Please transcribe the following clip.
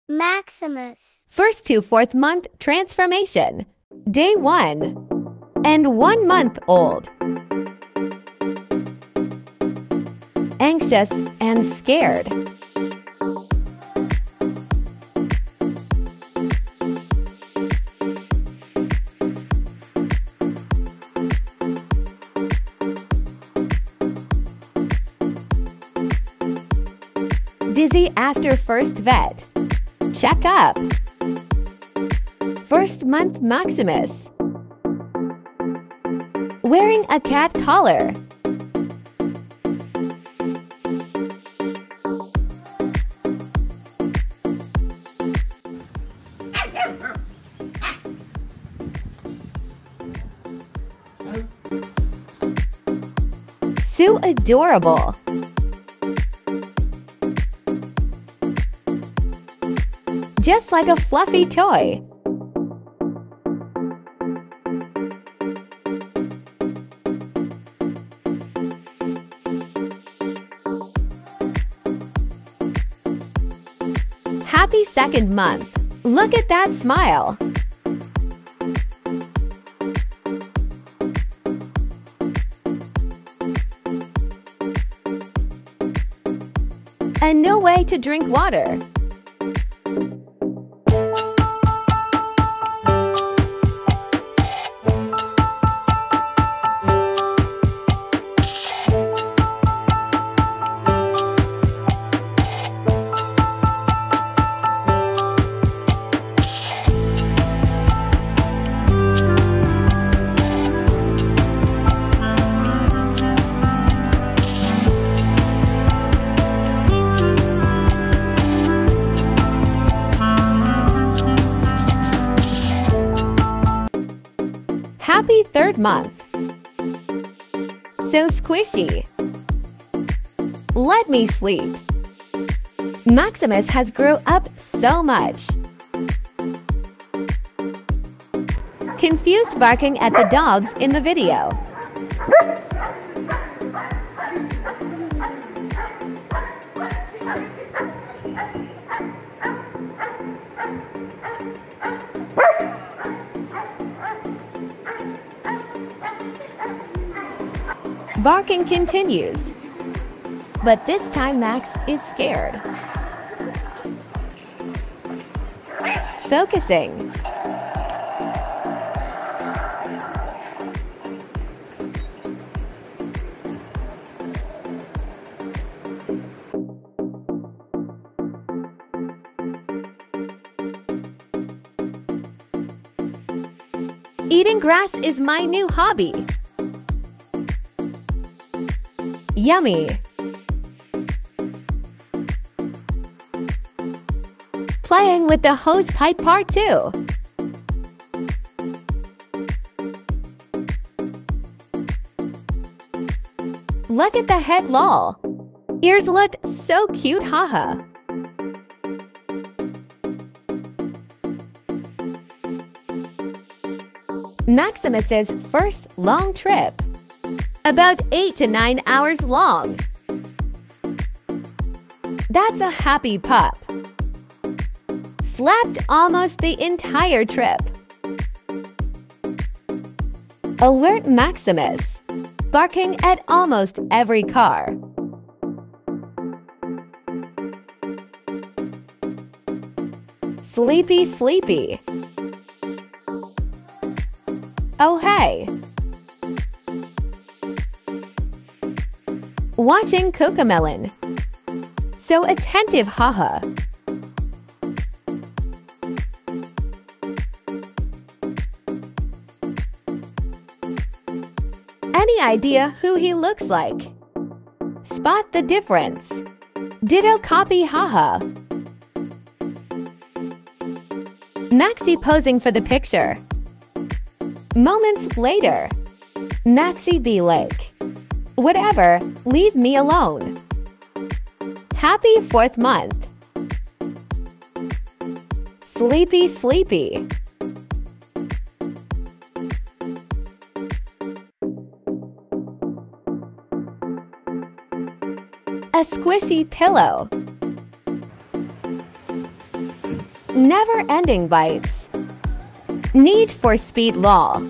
Maximus. First to fourth month transformation. Day 1. And 1 month old. Anxious and scared. Dizzy after first vet. Check up. First month Maximus. Wearing a cat collar. So adorable. Just like a fluffy toy. Happy second month. Look at that smile. And no way to drink water. Happy third month. So squishy. Let me sleep. Maximus has grown up so much. Confused barking at the dogs in the video. Barking continues, but this time Max is scared. Focusing. Eating grass is my new hobby. Yummy. Playing with the hose pipe part 2. Look at the head lol. Ears look so cute, haha. Maximus's first long trip. About 8 to 9 hours long. That's a happy pup. Slept almost the entire trip. Alert Maximus. Barking at almost every car. Sleepy, sleepy. Oh hey. Watching Cocomelon. So attentive, haha. Any idea who he looks like? Spot the difference. Ditto copy, haha. Maxi posing for the picture. Moments later. Maxi be like, whatever, leave me alone. Happy 4th month. Sleepy, sleepy. A squishy pillow. Never-ending bites. Need for Speed Law.